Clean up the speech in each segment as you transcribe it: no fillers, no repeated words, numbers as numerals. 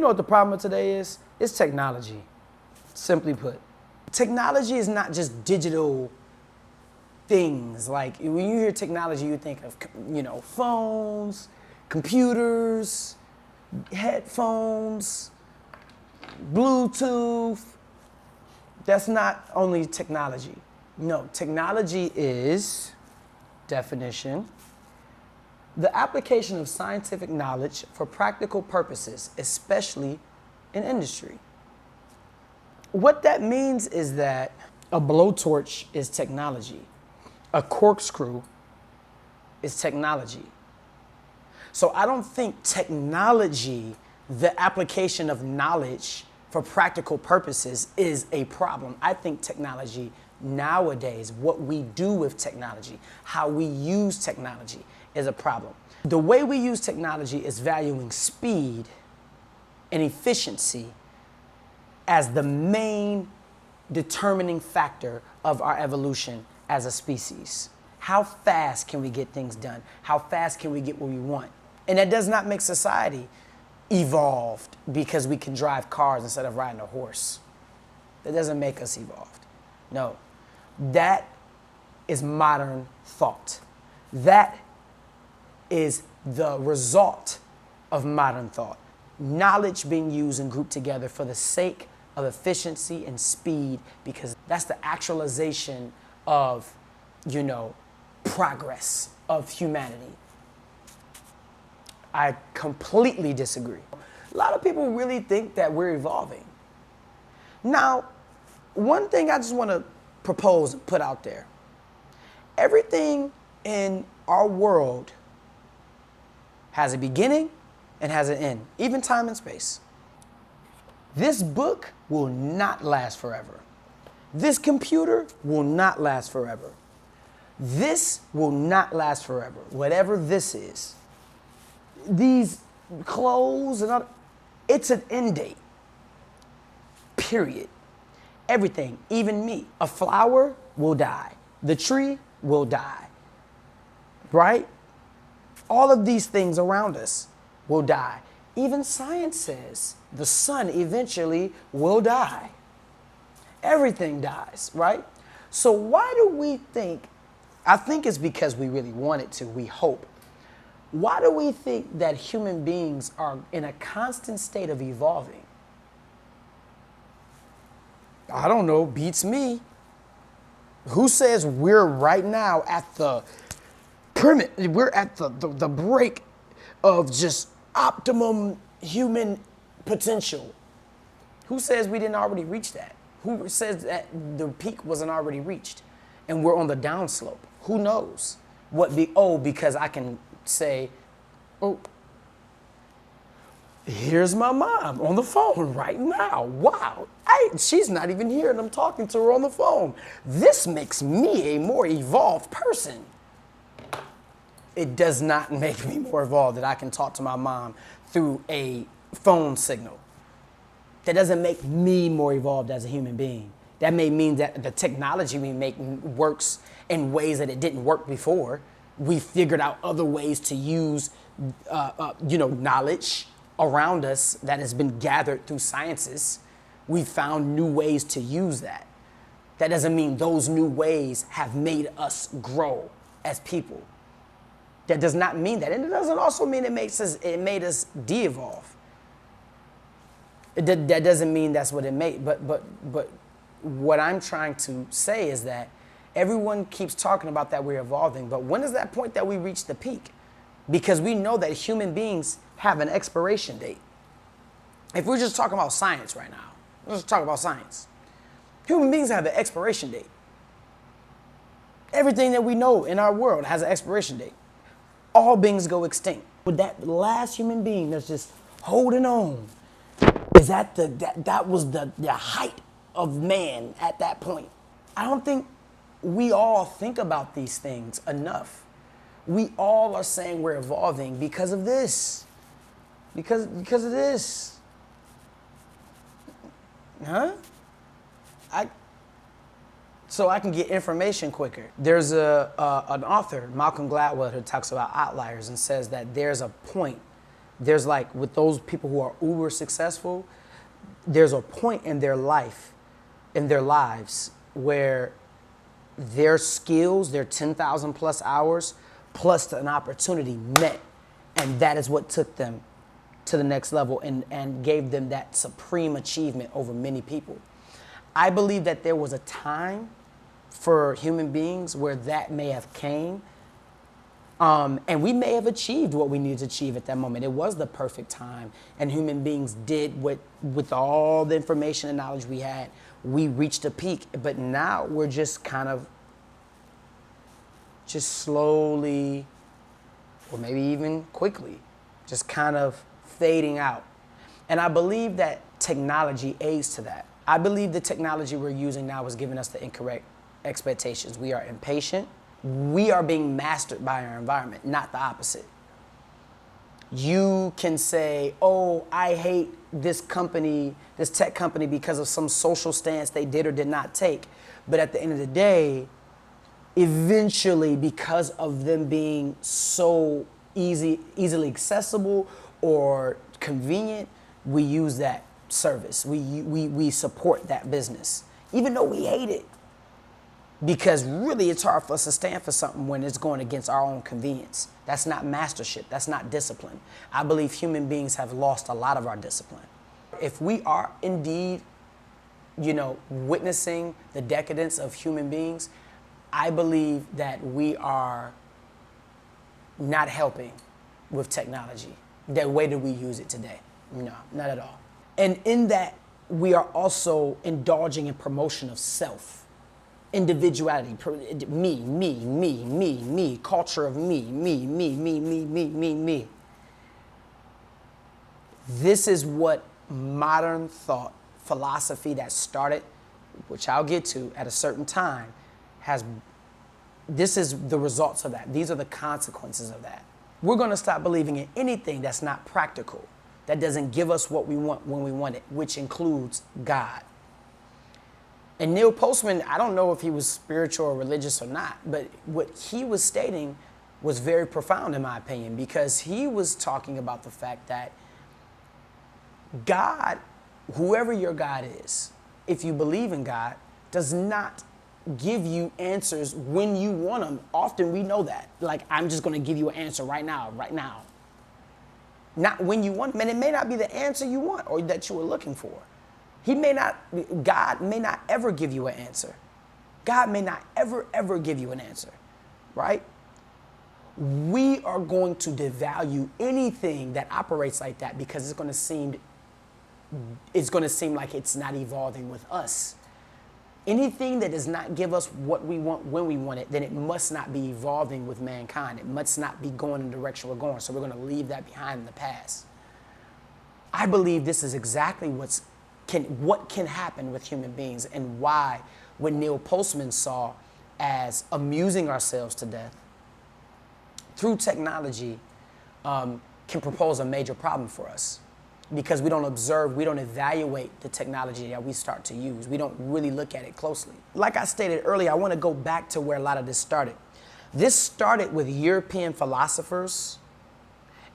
know what the problem with today is? It's technology, simply put. Technology is not just digital things. Like when you hear technology, you think of, phones, computers, headphones, Bluetooth. That's not only technology. No, technology is, definition, the application of scientific knowledge for practical purposes, especially in industry. What that means is that a blowtorch is technology. A corkscrew is technology. So I don't think technology, the application of knowledge for practical purposes, is a problem. I think technology nowadays, what we do with technology, how we use technology, is a problem. The way we use technology is valuing speed and efficiency as the main determining factor of our evolution as a species. How fast can we get things done? How fast can we get what we want? And that does not make society evolved because we can drive cars instead of riding a horse. That doesn't make us evolved. No, that is modern thought. That is the result of modern thought. Knowledge being used and grouped together for the sake of efficiency and speed, because that's the actualization of, progress of humanity. I completely disagree. A lot of people really think that we're evolving. Now, one thing I just want to propose and put out there. Everything in our world has a beginning and has an end, even time and space. This book will not last forever. This computer will not last forever. This will not last forever, whatever this is. These clothes and all, it's an end date, period. Everything, even me. A flower will die. The tree will die, right? All of these things around us will die. Even science says the sun eventually will die. Everything dies, right? So why do we think, I think it's because we really want it to, we hope. Why do we think that human beings are in a constant state of evolving? I don't know, beats me. Who says we're right now at the we're at the break of just optimum human potential? Who says we didn't already reach that? Who says that the peak wasn't already reached and we're on the downslope? Who knows? Because I can say, oh, here's my mom on the phone right now. Wow, she's not even here and I'm talking to her on the phone. This makes me a more evolved person. It does not make me more evolved that I can talk to my mom through a phone signal. That doesn't make me more evolved as a human being. That may mean that the technology we make works in ways that it didn't work before. We figured out other ways to use, knowledge around us that has been gathered through sciences. We found new ways to use that. That doesn't mean those new ways have made us grow as people. That does not mean that. And it doesn't also mean it made us de-evolve. That doesn't mean that's what it made. But what I'm trying to say is that everyone keeps talking about that we're evolving. But when is that point that we reach the peak? Because we know that human beings have an expiration date. If we're just talking about science right now, let's talk about science. Human beings have an expiration date. Everything that we know in our world has an expiration date. All beings go extinct. But that last human being that's just holding on, is that was the height of man at that point. I don't think we all think about these things enough. We all are saying we're evolving because of this. Because of this. Huh? So I can get information quicker. There's an author, Malcolm Gladwell, who talks about outliers and says that there's a point There's like, with those people who are uber successful, there's a point in their life, in their lives, where their skills, their 10,000 plus hours, plus an opportunity met. And that is what took them to the next level and gave them that supreme achievement over many people. I believe that there was a time for human beings where that may have came, and we may have achieved what we needed to achieve at that moment. It was the perfect time, and human beings did what, with all the information and knowledge we had, we reached a peak. But now we're just kind of just slowly, or maybe even quickly, just kind of fading out. And I believe that technology aids to that. I believe the technology we're using now is giving us the incorrect expectations. We are impatient. We are being mastered by our environment, not the opposite. You can say, oh, I hate this company, this tech company, because of some social stance they did or did not take. But at the end of the day, eventually, because of them being so easily accessible or convenient, we use that service. We support that business, even though we hate it. Because really, it's hard for us to stand for something when it's going against our own convenience. That's not mastership. That's not discipline. I believe human beings have lost a lot of our discipline. If we are indeed, witnessing the decadence of human beings, I believe that we are not helping with technology the way that we use it today. No, not at all. And in that, we are also indulging in promotion of self. Individuality, me, culture of me. This is what modern thought, philosophy that started, which I'll get to at a certain time, this is the results of that. These are the consequences of that. We're going to stop believing in anything that's not practical, that doesn't give us what we want when we want it, which includes God. And Neil Postman, I don't know if he was spiritual or religious or not, but what he was stating was very profound in my opinion, because he was talking about the fact that God, whoever your God is, if you believe in God, does not give you answers when you want them. Often we know that. Like, I'm just going to give you an answer right now. Not when you want them. And it may not be the answer you want or that you were looking for. God may not ever give you an answer. God may not ever give you an answer, right? We are going to devalue anything that operates like that because it's going to seem like it's not evolving with us. Anything that does not give us what we want when we want it, then it must not be evolving with mankind. It must not be going in the direction we're going. So we're going to leave that behind in the past. I believe this is exactly what can happen with human beings, and why what Neil Postman saw as amusing ourselves to death through technology can propose a major problem for us, because we don't observe, we don't evaluate the technology that we start to use. We don't really look at it closely. Like I stated earlier, I want to go back to where a lot of this started. This started with European philosophers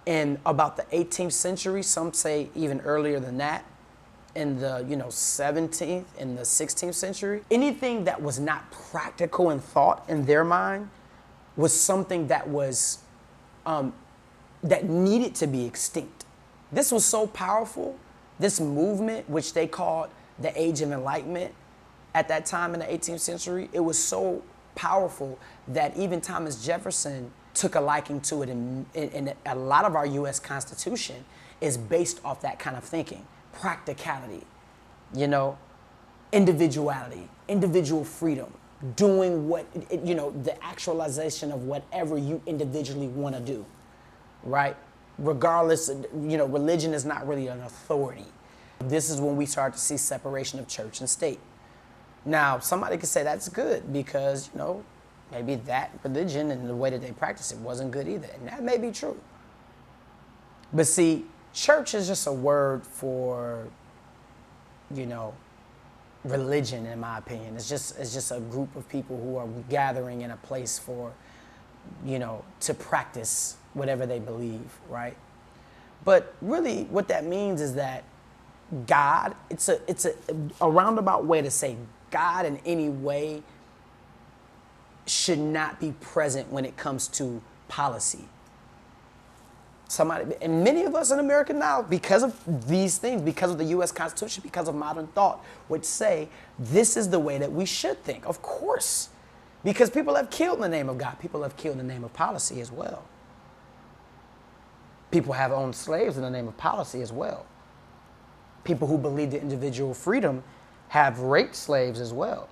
in about the 18th century, some say even earlier than that, in the 17th and the 16th century. Anything that was not practical in thought in their mind was something that was that needed to be extinct. This was so powerful, this movement, which they called the Age of Enlightenment at that time in the 18th century, it was so powerful that even Thomas Jefferson took a liking to it, and a lot of our U.S. Constitution is based off that kind of thinking. Practicality, individuality, individual freedom, doing what, the actualization of whatever you individually want to do, right? Regardless, religion is not really an authority. This is when we start to see separation of church and state. Now, somebody could say that's good because, maybe that religion and the way that they practice it wasn't good either. And that may be true. But see, church is just a word for, religion, in my opinion. It's just a group of people who are gathering in a place for, to practice whatever they believe, right? But really what that means is that God, it's a roundabout way to say God in any way should not be present when it comes to policy. Somebody, and many of us in America now, because of these things, because of the U.S. Constitution, because of modern thought, would say this is the way that we should think. Of course, because people have killed in the name of God. People have killed in the name of policy as well. People have owned slaves in the name of policy as well. People who believed in individual freedom have raped slaves as well.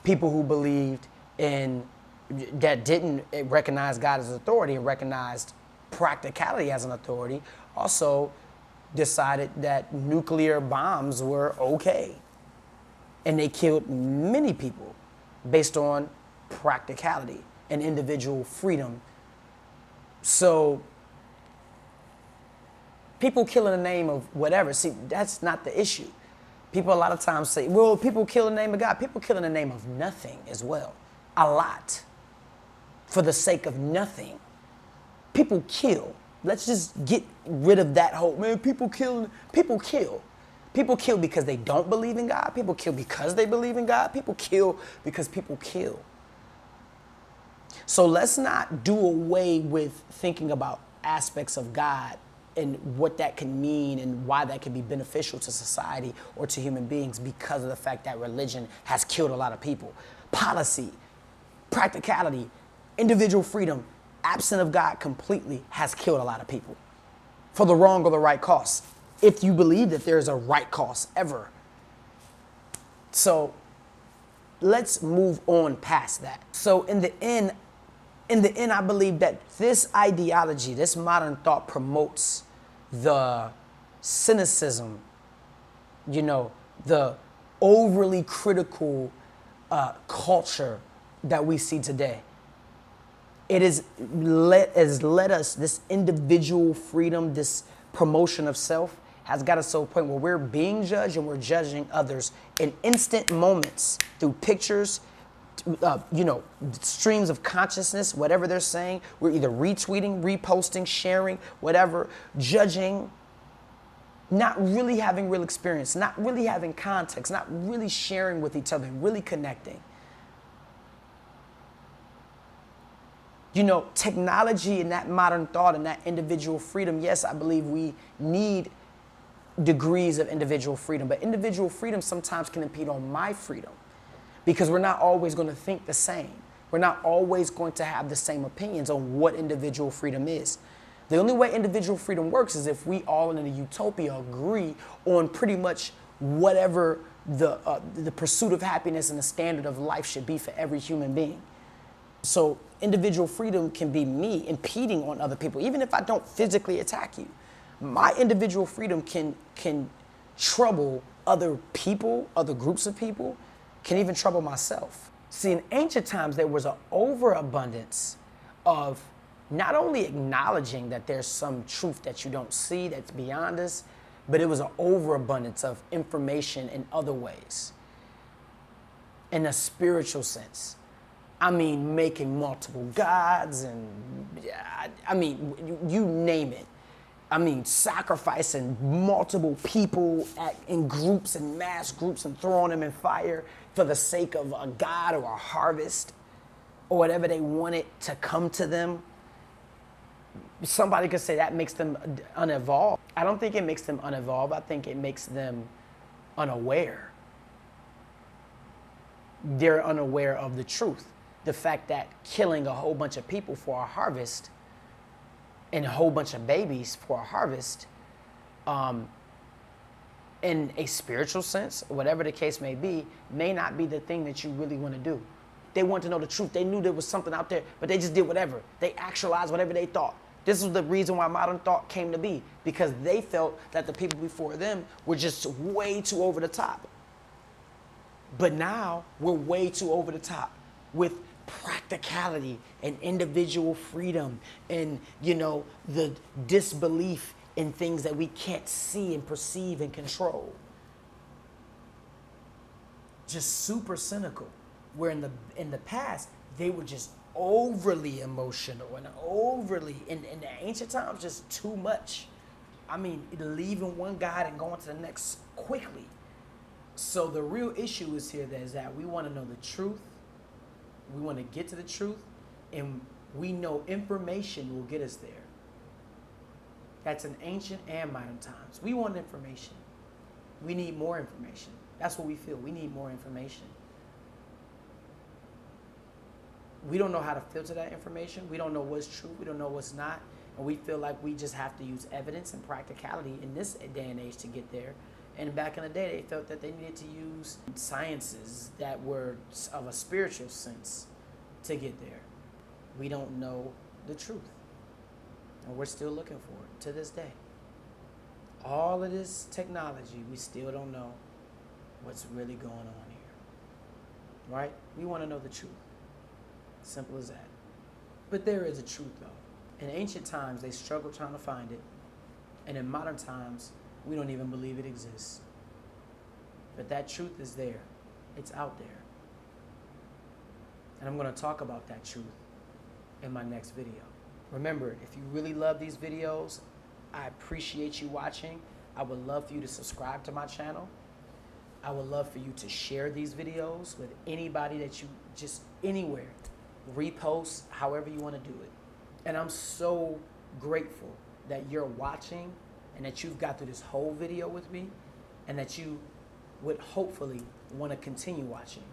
People who believed in, that didn't recognize God as authority and recognized practicality as an authority, also decided that nuclear bombs were okay. And they killed many people based on practicality and individual freedom. So people kill in the name of whatever. See, that's not the issue. People a lot of times say, well, people kill in the name of God. People kill in the name of nothing as well. A lot. For the sake of nothing. People kill. Let's just get rid of that whole, man, people kill. People kill. People kill because they don't believe in God. People kill because they believe in God. People kill because people kill. So let's not do away with thinking about aspects of God and what that can mean and why that can be beneficial to society or to human beings because of the fact that religion has killed a lot of people. Policy, practicality, individual freedom, absent of God completely has killed a lot of people for the wrong or the right cause, if you believe that there's a right cause ever. So let's move on past that. So in the end, I believe that this ideology, this modern thought promotes the cynicism, the overly critical culture that we see today. It has led us, this individual freedom, this promotion of self, has got us to a point where we're being judged and we're judging others in instant moments through pictures, streams of consciousness, whatever they're saying. We're either retweeting, reposting, sharing, whatever, judging, not really having real experience, not really having context, not really sharing with each other, really connecting. Technology and that modern thought and that individual freedom, yes, I believe we need degrees of individual freedom, but individual freedom sometimes can impede on my freedom because we're not always going to think the same. We're not always going to have the same opinions on what individual freedom is. The only way individual freedom works is if we all in a utopia agree on pretty much whatever the pursuit of happiness and the standard of life should be for every human being. So individual freedom can be me impeding on other people, even if I don't physically attack you. My individual freedom can trouble other people, other groups of people, can even trouble myself. See, in ancient times, there was an overabundance of not only acknowledging that there's some truth that you don't see that's beyond us, but it was an overabundance of information in other ways, in a spiritual sense. I mean, making multiple gods and, you name it. I mean, sacrificing multiple people in groups and mass groups and throwing them in fire for the sake of a god or a harvest or whatever they wanted to come to them. Somebody could say that makes them unevolved. I don't think it makes them unevolved. I think it makes them unaware. They're unaware of the truth. The fact that killing a whole bunch of people for a harvest and a whole bunch of babies for a harvest, in a spiritual sense, whatever the case may not be the thing that you really want to do. They want to know the truth. They knew there was something out there, but they just did whatever. They actualized whatever they thought. This was the reason why modern thought came to be, because they felt that the people before them were just way too over the top. But now we're way too over the top with practicality and individual freedom and, the disbelief in things that we can't see and perceive and control. Just super cynical. Where in the past, they were just overly emotional and overly, in the ancient times, just too much. I mean, leaving one God and going to the next quickly. So the real issue is here that we want to know the truth. We want to get to the truth, and we know information will get us there. That's in ancient and modern times. We want information. We need more information. That's what we feel. We need more information. We don't know how to filter that information. We don't know what's true. We don't know what's not. And we feel like we just have to use evidence and practicality in this day and age to get there. And back in the day, they felt that they needed to use sciences that were of a spiritual sense to get there. We don't know the truth. And we're still looking for it to this day. All of this technology, we still don't know what's really going on here. Right? We want to know the truth. Simple as that. But there is a truth, though. In ancient times, they struggled trying to find it. And in modern times, we don't even believe it exists. But that truth is there. It's out there. And I'm going to talk about that truth in my next video. Remember, if you really love these videos, I appreciate you watching. I would love for you to subscribe to my channel. I would love for you to share these videos with anybody that you just anywhere. Repost, however you want to do it. And I'm so grateful that you're watching and that you've got through this whole video with me and that you would hopefully want to continue watching.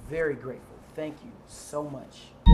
Very grateful. Thank you so much.